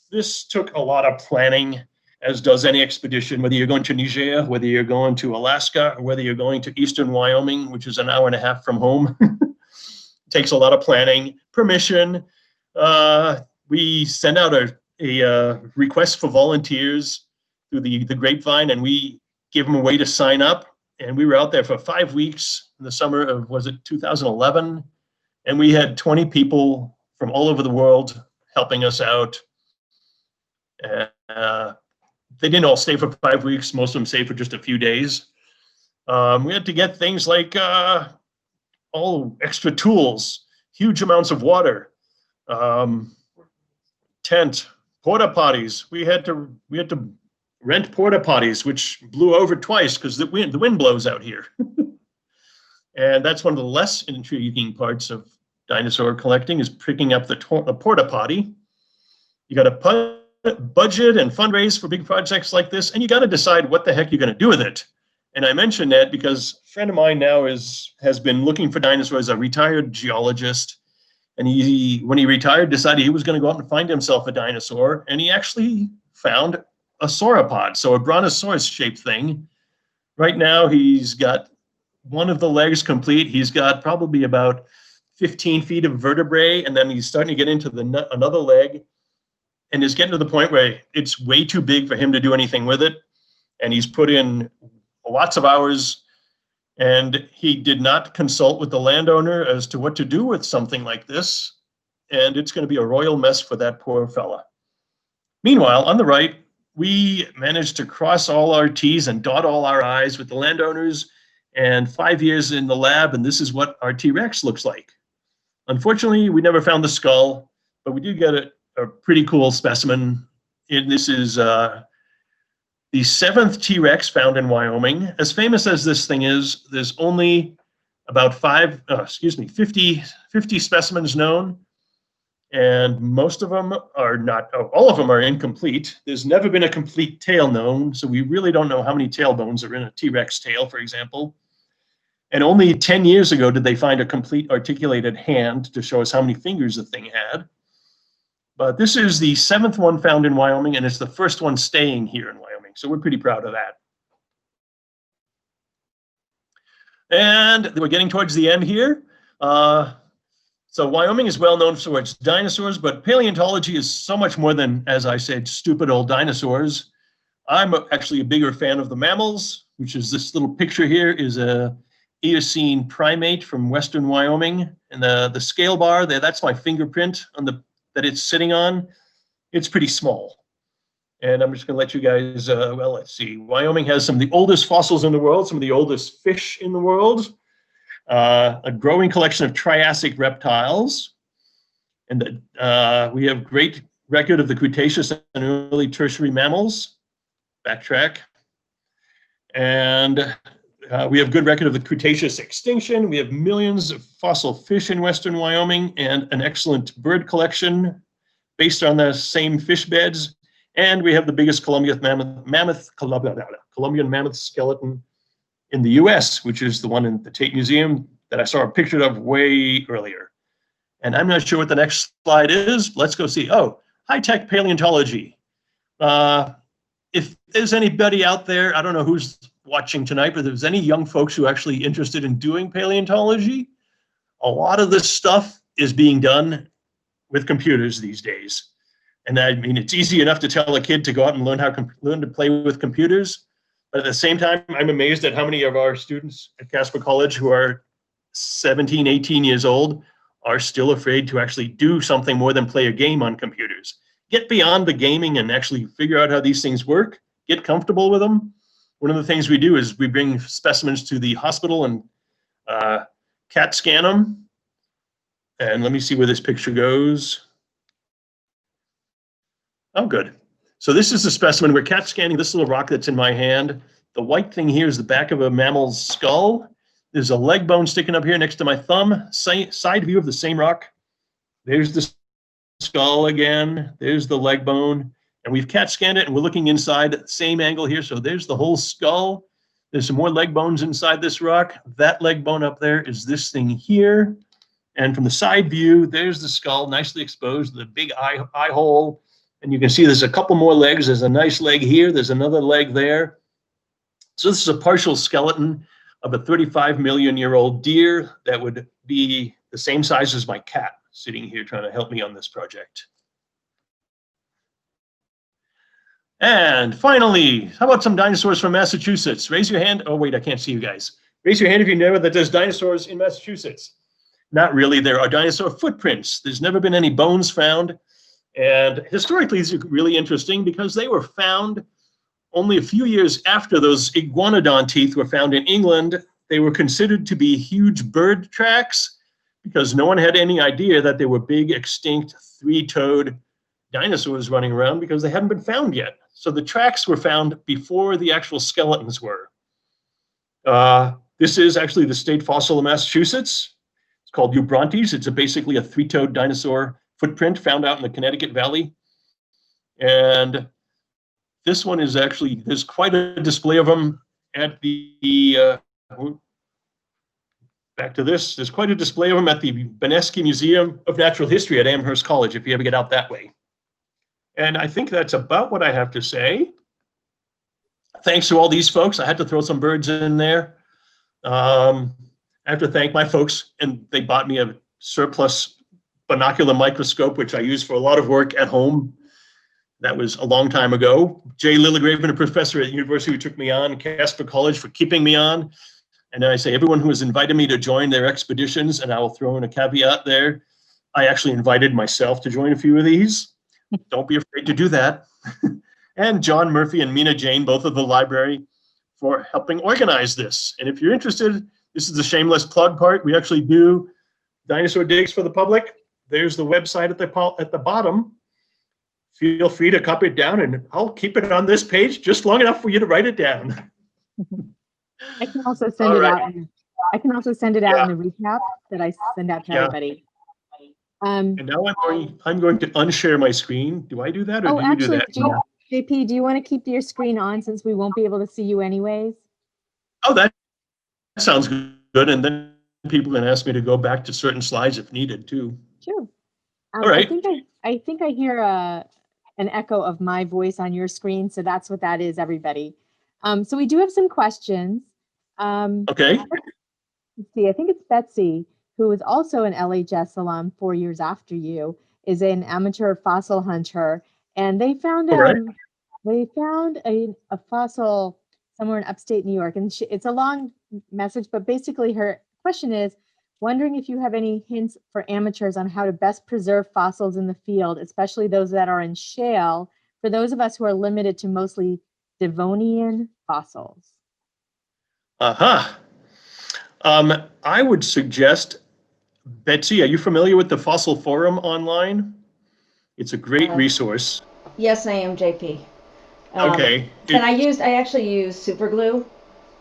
This took a lot of planning, as does any expedition, whether you're going to Niger, whether you're going to Alaska, or whether you're going to Eastern Wyoming, which is an hour and a half from home. Takes a lot of planning, permission. We send out a request for volunteers through the grapevine, and we give them a way to sign up. And we were out there for 5 weeks in the summer of, was it 2011? And we had 20 people from all over the world helping us out. They didn't all stay for 5 weeks. Most of them stayed for just a few days. We had to get things like all extra tools, huge amounts of water, tent, porta potties. We had to rent porta potties, which blew over twice because the wind blows out here. And that's one of the less intriguing parts of dinosaur collecting is picking up the porta potty. You got to budget and fundraise for big projects like this, and you got to decide what the heck you're going to do with it. And I mention that because a friend of mine now has been looking for dinosaurs, a retired geologist, and when he retired, decided he was going to go out and find himself a dinosaur, and he actually found a sauropod, so a brontosaurus-shaped thing. Right now, he's got one of the legs complete. He's got probably about 15 feet of vertebrae, and then he's starting to get into another leg. And is getting to the point where it's way too big for him to do anything with it. And he's put in lots of hours, and he did not consult with the landowner as to what to do with something like this. And it's going to be a royal mess for that poor fella. Meanwhile, on the right, we managed to cross all our T's and dot all our I's with the landowners, and 5 years in the lab, and this is what our T-Rex looks like. Unfortunately, we never found the skull, but we did get a pretty cool specimen. This is the 7th T-Rex found in Wyoming. As famous as this thing is, there's only about 50 specimens known, and most of them are not, all of them are incomplete. There's never been a complete tail known, so we really don't know how many tail bones are in a T-Rex tail, for example. And only 10 years ago did they find a complete articulated hand to show us how many fingers the thing had. But this is the 7th one found in Wyoming, and it's the first one staying here in Wyoming. So we're pretty proud of that. And we're getting towards the end here. So Wyoming is well known for its dinosaurs, but paleontology is so much more than, as I said, stupid old dinosaurs. I'm actually a bigger fan of the mammals, which is this little picture here is a Eocene primate from Western Wyoming. And the scale bar there, that's my fingerprint on that it's sitting on. It's pretty small. And I'm just going to let you guys, well, let's see. Wyoming has some of the oldest fossils in the world, some of the oldest fish in the world, a growing collection of Triassic reptiles. And we have great record of the Cretaceous and early tertiary mammals. Backtrack. And we have good record of the Cretaceous extinction. We have millions of fossil fish in Western Wyoming and an excellent bird collection based on the same fish beds. And we have the biggest Columbian mammoth skeleton in the US, which is the one in the Tate Museum that I saw a picture of way earlier. And I'm not sure what the next slide is. Let's go see. Oh, high-tech paleontology. If there's anybody out there, I don't know who's watching tonight, but if there's any young folks who are actually interested in doing paleontology, a lot of this stuff is being done with computers these days. And I mean, it's easy enough to tell a kid to go out and learn to play with computers. But at the same time, I'm amazed at how many of our students at Casper College who are 17, 18 years old are still afraid to actually do something more than play a game on computers. Get beyond the gaming and actually figure out how these things work, get comfortable with them. One of the things we do is we bring specimens to the hospital and CAT scan them. And let me see where this picture goes. Oh, good. So this is a specimen. We're CAT scanning this little rock that's in my hand. The white thing here is the back of a mammal's skull. There's a leg bone sticking up here next to my thumb. Side view of the same rock. There's the skull again. There's the leg bone. And we've CAT scanned it, and we're looking inside at the same angle here. So there's the whole skull. There's some more leg bones inside this rock. That leg bone up there is this thing here. And from the side view, there's the skull, nicely exposed, the big eye hole. And you can see there's a couple more legs. There's a nice leg here. There's another leg there. So this is a partial skeleton of a 35-million-year-old deer that would be the same size as my cat sitting here trying to help me on this project. And finally, how about some dinosaurs from Massachusetts? Raise your hand. Oh, wait, I can't see you guys. Raise your hand if you know that there's dinosaurs in Massachusetts. Not really. There are dinosaur footprints. There's never been any bones found. And historically, these are really interesting because they were found only a few years after those iguanodon teeth were found in England. They were considered to be huge bird tracks because no one had any idea that there were big, extinct, three-toed dinosaurs running around because they hadn't been found yet. So the tracks were found before the actual skeletons were. This is actually the state fossil of Massachusetts. It's called Eubrontes. It's basically a three-toed dinosaur footprint found out in the Connecticut Valley. And this one is actually, there's quite a display of them at the, back to this, there's quite a display of them at the Benesky Museum of Natural History at Amherst College, if you ever get out that way. And I think that's about what I have to say. Thanks to all these folks. I had to throw some birds in there. I have to thank my folks, and they bought me a surplus binocular microscope, which I use for a lot of work at home. That was a long time ago. Jay Lilligraven, a professor at the university who took me on, Casper College for keeping me on. And I say everyone who has invited me to join their expeditions, and I will throw in a caveat there. I actually invited myself to join a few of these. Don't be afraid to do that. And John Murphy and Mina Jane, both of the library, for helping organize this. And if you're interested, this is the shameless plug part. We actually do dinosaur digs for the public. There's the website at the bottom. Feel free to copy it down, and I'll keep it on this page just long enough for you to write it down. I can also send it out. I can also send it out in the recap that I send out to everybody. And now I'm going to unshare my screen. Do I do that, or do you do that? JP, do you want to keep your screen on since we won't be able to see you anyways? Oh, that sounds good. And then people can ask me to go back to certain slides if needed too. Sure. All right. I think I hear an echo of my voice on your screen, so that's what that is, everybody. So we do have some questions. Okay. Let's see. I think it's Betsy, who is also an LHS alum 4 years after you, is an amateur fossil hunter, and they found a fossil somewhere in upstate New York, and it's a long message, but basically her question is wondering if you have any hints for amateurs on how to best preserve fossils in the field, especially those that are in shale, for those of us who are limited to mostly Devonian fossils. I would suggest Betsy, are you familiar with the Fossil Forum online? It's a great resource. Yes, I am, JP. Okay. And I actually use super glue,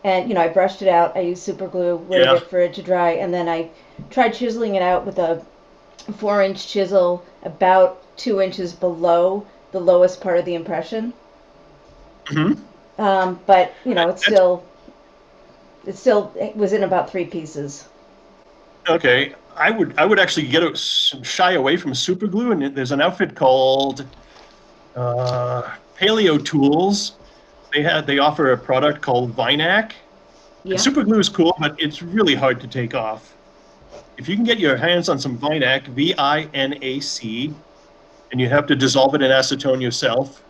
and I brushed it out. I used super glue, Yeah. waited for it to dry, and then I tried chiseling it out with a 4-inch chisel about 2 inches below the lowest part of the impression. Hmm. But it was in about 3 pieces. Okay. I would actually shy away from super glue, and there's an outfit called Paleo Tools. They offer a product called Vinac. And Yeah. super glue is cool, but it's really hard to take off. If you can get your hands on some Vinac, Vinac, and you have to dissolve it in acetone yourself,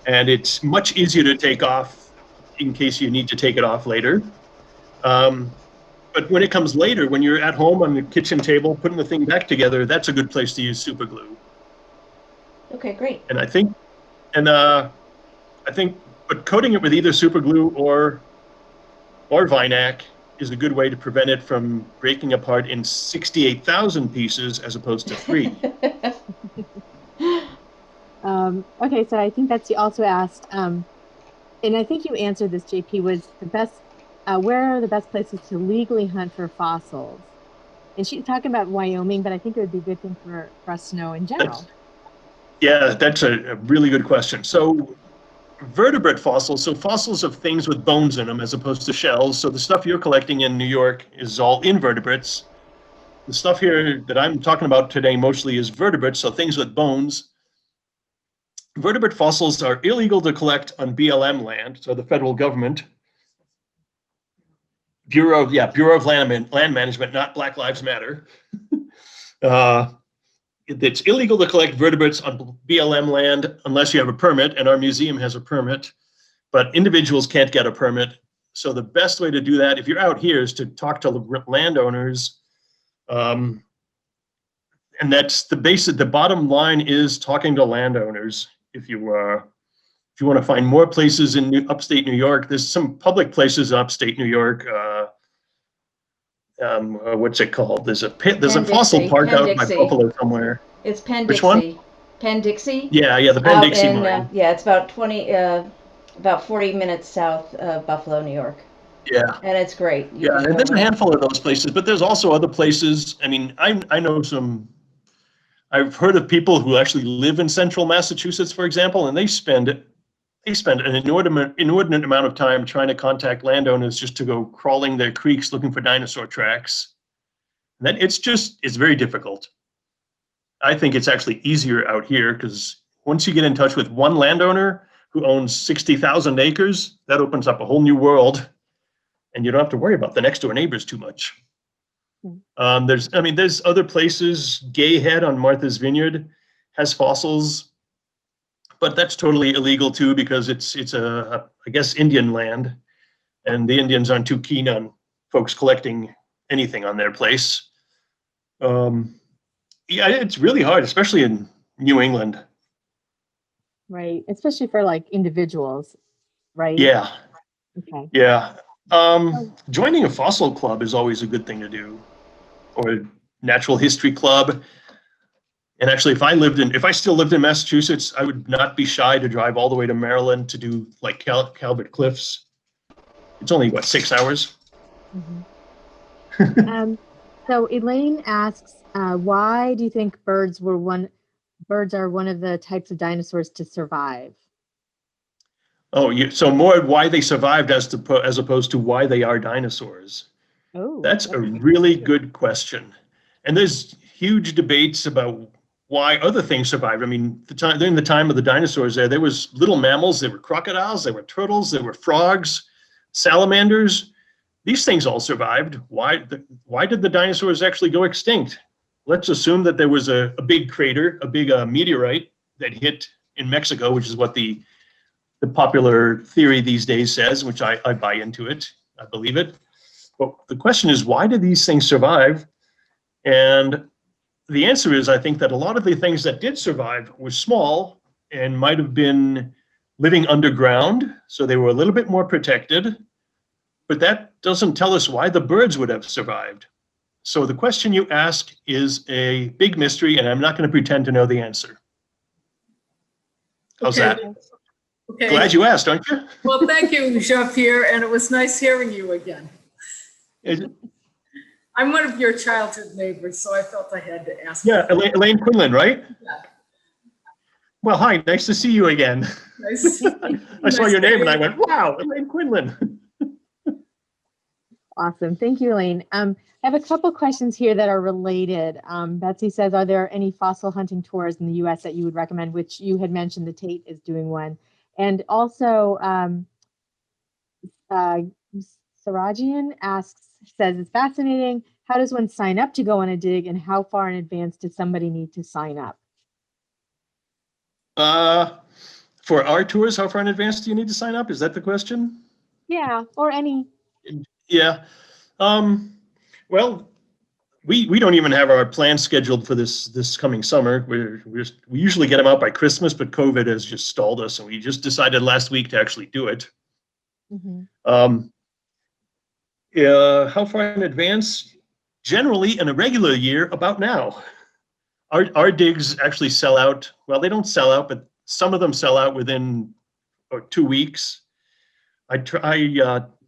and it's much easier to take off in case you need to take it off later. But when it comes later, when you're at home on the kitchen table putting the thing back together, that's a good place to use super glue. Okay, great. And but coating it with either super glue or Vinac is a good way to prevent it from breaking apart in 68,000 pieces as opposed to 3. Okay, so I think Betsy also asked, and I think you answered this, JP, was where are the best places to legally hunt for fossils? And she's talking about Wyoming, but I think it would be a good thing for us to know in general. That's a really good question. So vertebrate fossils, so fossils of things with bones in them as opposed to shells. So the stuff you're collecting in New York is all invertebrates. The stuff here that I'm talking about today mostly is vertebrates, so things with bones. Vertebrate fossils are illegal to collect on BLM land, so the federal government. Bureau of Land Management, not Black Lives Matter. It's illegal to collect vertebrates on BLM land unless you have a permit, and our museum has a permit, but individuals can't get a permit. So the best way to do that, if you're out here, is to talk to landowners. And that's the bottom line is talking to landowners. If you want to find more places in upstate New York, there's some public places in upstate New York. What's it called? There's a fossil park out by Buffalo somewhere. It's Which one? Penn-Dixie. Yeah, the Penn-Dixie mine. Yeah, it's about 40 minutes south of Buffalo, New York. Yeah. And it's great. And there's a handful of those places, but there's also other places. I mean, I know some. I've heard of people who actually live in central Massachusetts, for example, and they spend an inordinate amount of time trying to contact landowners just to go crawling their creeks looking for dinosaur tracks. And then it's very difficult. I think it's actually easier out here because once you get in touch with one landowner who owns 60,000 acres, that opens up a whole new world, and you don't have to worry about the next door neighbors too much. There's other places. Gay Head on Martha's Vineyard has fossils, but that's totally illegal too because it's I guess Indian land, and the Indians aren't too keen on folks collecting anything on their place. It's really hard, especially in New England. Right, especially for like individuals, right? Yeah. Okay. Yeah. Joining a fossil club is always a good thing to do, or a natural history club. And actually, if I still lived in Massachusetts, I would not be shy to drive all the way to Maryland to do like Calvert Cliffs. It's only 6 hours. Mm-hmm. So Elaine asks, why do you think birds are one of the types of dinosaurs to survive? Oh, so more why they survived as opposed to why they are dinosaurs. Oh, that's a really good question. And there's huge debates about why other things survived. I mean, during the time of the dinosaurs there was little mammals, there were crocodiles, there were turtles, there were frogs, salamanders. These things all survived. Why did the dinosaurs actually go extinct? Let's assume that there was a big crater, a big meteorite that hit in Mexico, which is what the popular theory these days says, which I buy into it. I believe it. But the question is, why did these things survive? And the answer is, I think that a lot of the things that did survive were small and might have been living underground, so they were a little bit more protected. But that doesn't tell us why the birds would have survived. So the question you ask is a big mystery, and I'm not going to pretend to know the answer. How's Okay. that? Okay. Glad you asked, aren't you? Well, thank you, Jean-Pierre, and it was nice hearing you again. I'm one of your childhood neighbors, so I felt I had to ask. Yeah, Elaine Quinlan, right? Yeah. Well, hi, nice to see you again. Nice. I saw your name and I went, wow, Elaine Quinlan. Awesome. Thank you, Elaine. I have a couple questions here that are related. Betsy says, are there any fossil hunting tours in the US that you would recommend, which you had mentioned the Tate is doing one. And also, Sarajian says, it's fascinating. How does one sign up to go on a dig, and how far in advance does somebody need to sign up? For our tours, how far in advance do you need to sign up? Is that the question? Yeah, or any. Yeah. Well, we don't even have our plans scheduled for this coming summer. We usually get them out by Christmas, but COVID has just stalled us, and we just decided last week to actually do it. Mm-hmm. How far in advance? Generally, in a regular year, about now. Our digs actually sell out. Well, they don't sell out, but some of them sell out within 2 weeks. I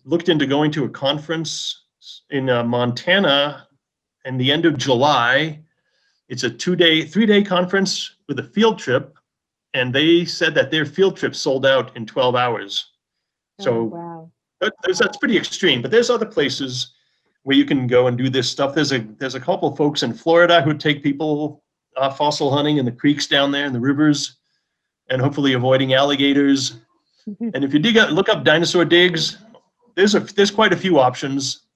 looked into going to a conference in Montana in the end of July. It's a 3-day conference with a field trip, and they said that their field trip sold out in 12 hours. So wow. That's pretty extreme, but there's other places where you can go and do this stuff. There's a couple folks in Florida who take people fossil hunting in the creeks down there and the rivers, and hopefully avoiding alligators. And if you look up dinosaur digs, there's quite a few options.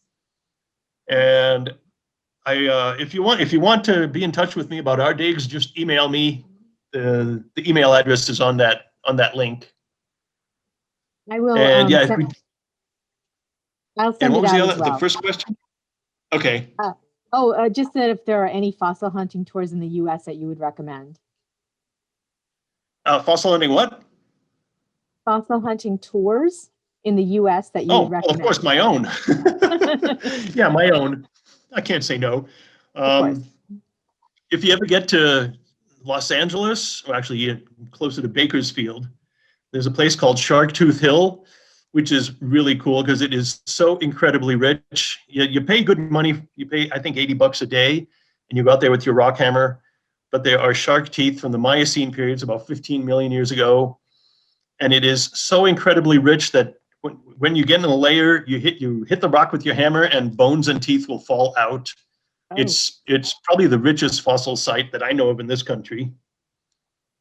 And if you want to be in touch with me about our digs, just email me. The email address is on that link. I will. And yeah, I'll and send what it was out as well. the first question? Okay. Just that if there are any fossil hunting tours in the US that you would recommend. Fossil hunting what? Fossil hunting tours in the US that you would recommend. Well, of course, my own. Yeah, my own. I can't say no. If you ever get to Los Angeles, or actually closer to Bakersfield, there's a place called Sharktooth Hill, which is really cool because it is so incredibly rich. You pay good money. You pay, I think, $80 a day, and you go out there with your rock hammer. But there are shark teeth from the Miocene periods, about 15 million years ago. And it is so incredibly rich that when you get in a layer, you hit the rock with your hammer, and bones and teeth will fall out. Oh. It's probably the richest fossil site that I know of in this country.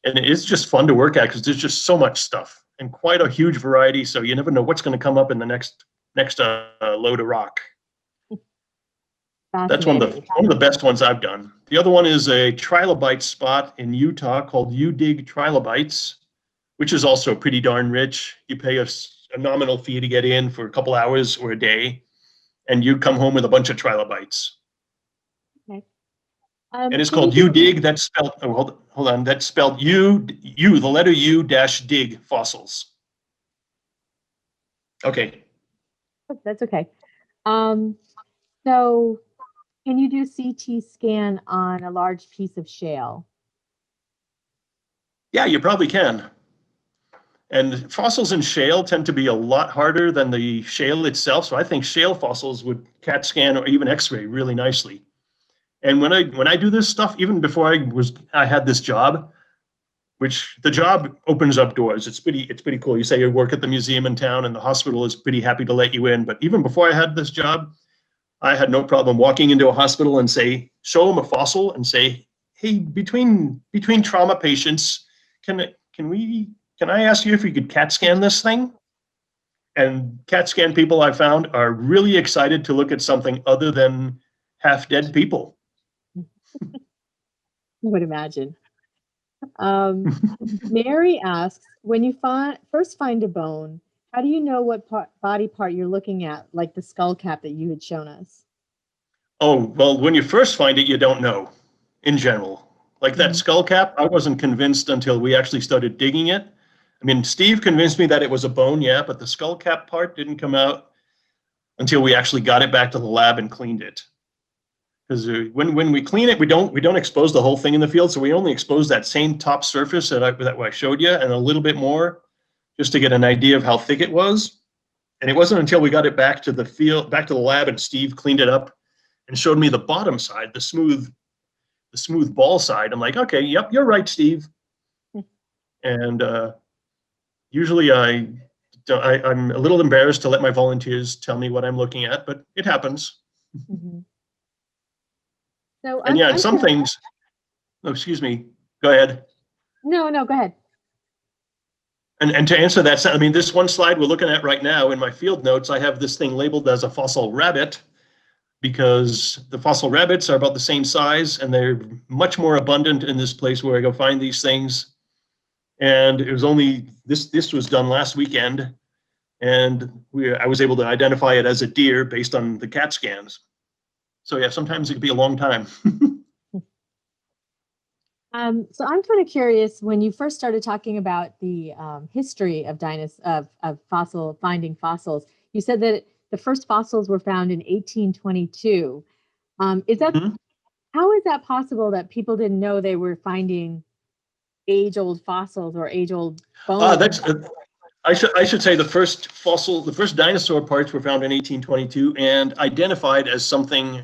And it's just fun to work at because there's just so much stuff and quite a huge variety. So you never know what's going to come up in the next load of rock. That's one of the best ones I've done. The other one is a trilobite spot in Utah called UDig Trilobites, which is also pretty darn rich. You pay a nominal fee to get in for a couple hours or a day, and you come home with a bunch of trilobites. Okay. And it's called UDig. That's spelled. Oh, hold on. That's spelled the letter U dash dig fossils. Okay. That's okay. So, can you do CT scan on a large piece of shale? Yeah, you probably can. And fossils in shale tend to be a lot harder than the shale itself. So I think shale fossils would CAT scan or even X-ray really nicely. And when I do this stuff, even before I had this job, which the job opens up doors. It's pretty cool. You say you work at the museum in town, and the hospital is pretty happy to let you in. But even before I had this job, I had no problem walking into a hospital and show them a fossil and say, hey, between trauma patients, can I ask you if you could CAT scan this thing? And CAT scan people I found are really excited to look at something other than half dead people. I would imagine. Mary asks, when you first find a bone, how do you know what body part you're looking at, like the skull cap that you had shown us? Oh, well, when you first find it, you don't know in general. Like that skull cap, I wasn't convinced until we actually started digging it. I mean, Steve convinced me that it was a bone, yeah, but the skull cap part didn't come out until we actually got it back to the lab and cleaned it. Because when we clean it, we don't expose the whole thing in the field, so we only expose that same top surface that I showed you and a little bit more, just to get an idea of how thick it was. And it wasn't until we got it back to the field, back to the lab, and Steve cleaned it up and showed me the bottom side, the smooth ball side. I'm like, okay, yep, you're right, Steve. And usually I'm a little embarrassed to let my volunteers tell me what I'm looking at, but it happens. Mm-hmm. So and yeah, some things. Oh, excuse me. Go ahead. No, go ahead. And to answer that, I mean, this one slide we're looking at right now in my field notes, I have this thing labeled as a fossil rabbit because the fossil rabbits are about the same size and they're much more abundant in this place where I go find these things. And it was only this was done last weekend, and I was able to identify it as a deer based on the CAT scans. So yeah, sometimes it could be a long time. So I'm kind of curious, when you first started talking about the history of finding fossils, you said that the first fossils were found in 1822. Is that how is that possible that people didn't know they were finding age-old fossils or age-old bones? I should say the first dinosaur parts were found in 1822 and identified as something.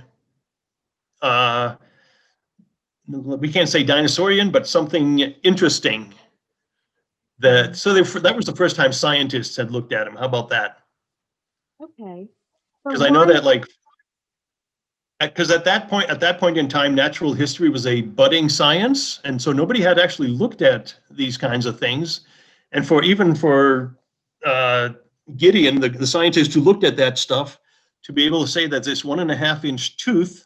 We can't say dinosaurian, but something interesting. That was the first time scientists had looked at them. How about that? Okay. Because I know that, like, because at that point in time, natural history was a budding science, and so nobody had actually looked at these kinds of things. And for Gideon, the scientist who looked at that stuff, to be able to say that this 1.5-inch tooth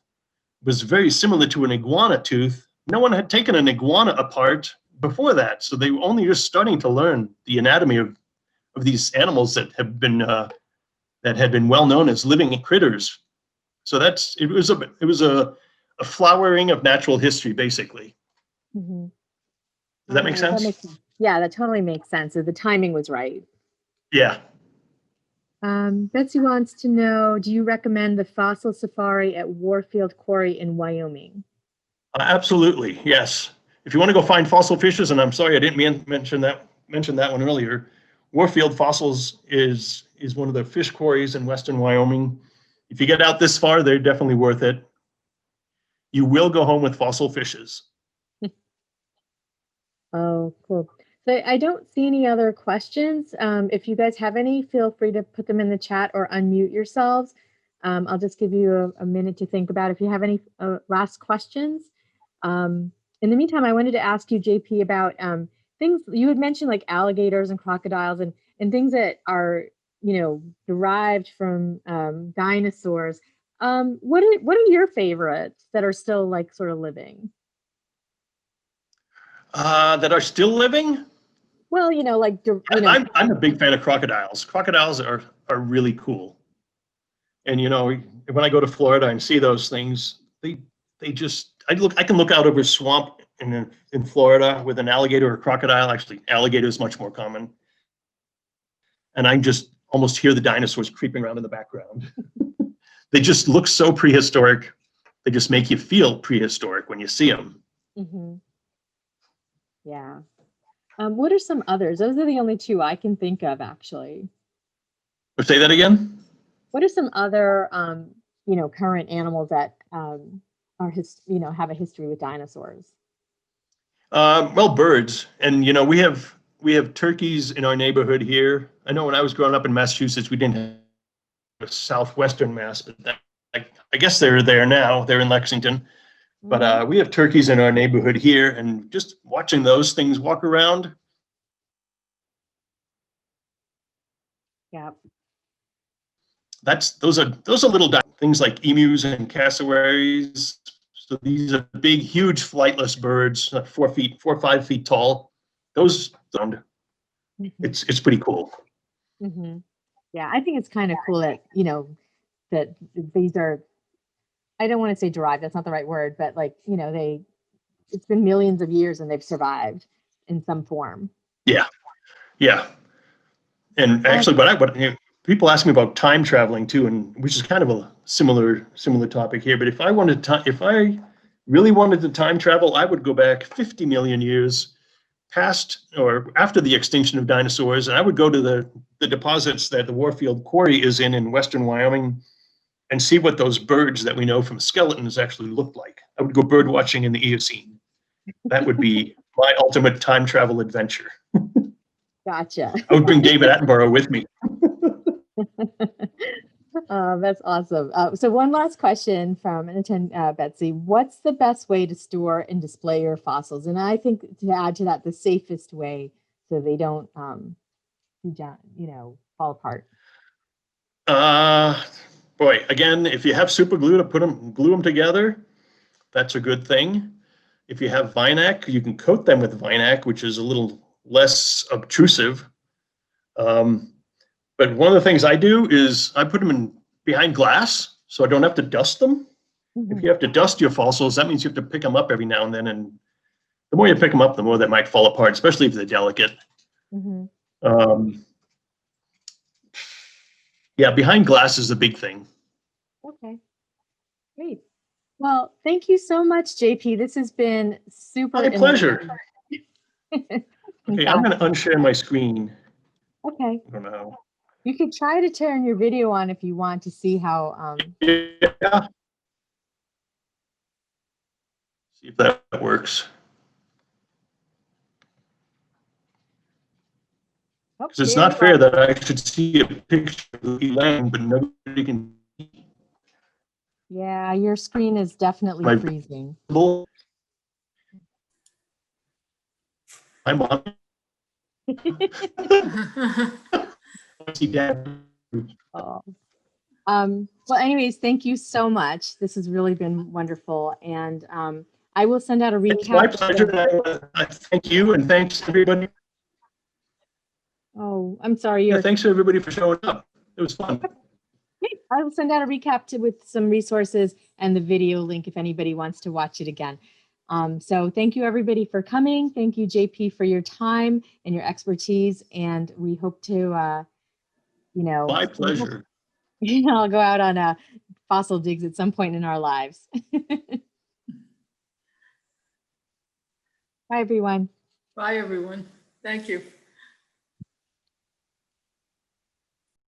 was very similar to an iguana tooth. No one had taken an iguana apart before that, so they were only just starting to learn the anatomy of these animals that had been well known as living critters. So it was a flowering of natural history, basically. Mm-hmm. Does that make sense? Yeah, that totally makes sense. So the timing was right. Yeah. Betsy wants to know, do you recommend the fossil safari at Warfield Quarry in Wyoming? Absolutely, yes. If you want to go find fossil fishes, and I'm sorry I didn't mention that one earlier, Warfield Fossils is one of the fish quarries in western Wyoming. If you get out this far, they're definitely worth it. You will go home with fossil fishes. Oh, cool. So I don't see any other questions. If you guys have any, feel free to put them in the chat or unmute yourselves. I'll just give you a minute to think about if you have any last questions. In the meantime, I wanted to ask you, JP, about things you had mentioned, like alligators and crocodiles and things that are, derived from dinosaurs. What are your favorites that are still like sort of living? That are still living? Well, I'm a big fan of crocodiles. Crocodiles are really cool. And when I go to Florida and see those things, I can look out over a swamp in Florida with an alligator or crocodile. Actually, alligator is much more common. And I just almost hear the dinosaurs creeping around in the background. They just look so prehistoric. They just make you feel prehistoric when you see them. Mm-hmm. Yeah. What are some others? Those are the only two I can think of, actually. Say that again? What are some other, current animals that have a history with dinosaurs? Well, birds, and we have turkeys in our neighborhood here. I know when I was growing up in Massachusetts, we didn't have southwestern Mass, but I guess they're there now. They're in Lexington. But we have turkeys in our neighborhood here, and just watching those things walk around. Yeah. Those are little things like emus and cassowaries. So these are big, huge flightless birds, 4 or 5 feet tall. Those it's pretty cool. Mm-hmm. Yeah, I think it's kind of cool that that these are. I don't want to say derived. That's not the right word, but it's been millions of years and they've survived in some form. Yeah. And actually, people ask me about time traveling too, and which is kind of a similar topic here. But if I really wanted to time travel, I would go back 50 million years past or after the extinction of dinosaurs, and I would go to the deposits that the Warfield Quarry is in Western Wyoming and see what those birds that we know from skeletons actually looked like. I would go bird watching in the Eocene. That would be my ultimate time travel adventure. Gotcha. I would bring David Attenborough with me. That's awesome. So one last question from an attendee, Betsy. What's the best way to store and display your fossils? And I think to add to that, the safest way so they don't, fall apart. Boy, again, if you have super glue to glue them together, that's a good thing. If you have Vinac, you can coat them with Vinac, which is a little less obtrusive. But one of the things I do is I put them in behind glass so I don't have to dust them. Mm-hmm. If you have to dust your fossils, that means you have to pick them up every now and then. And the more you pick them up, the more they might fall apart, especially if they're delicate. Mm-hmm. Yeah, behind glass is the big thing. Okay, great. Well, thank you so much, JP. This has been super. My pleasure. Okay, Okay, I'm going to unshare my screen. Okay. I don't know how. You could try to turn your video on if you want to see how. Yeah. See if that works. Because it's not fair that I should see a picture of Elaine, but nobody can. Yeah, your screen is definitely My- freezing. I'm on. See Dad. Oh. Well, anyways, thank you so much. This has really been wonderful. And I will send out a recap. It's my pleasure. I thank you and thanks everybody. Oh, I'm sorry. Yeah, thanks everybody for showing up. It was fun. I will send out a recap with some resources and the video link if anybody wants to watch it again. So thank you everybody for coming. Thank you, JP, for your time and your expertise. And we hope to, My pleasure. I'll go out on fossil digs at some point in our lives. Bye, everyone. Bye, everyone. Thank you.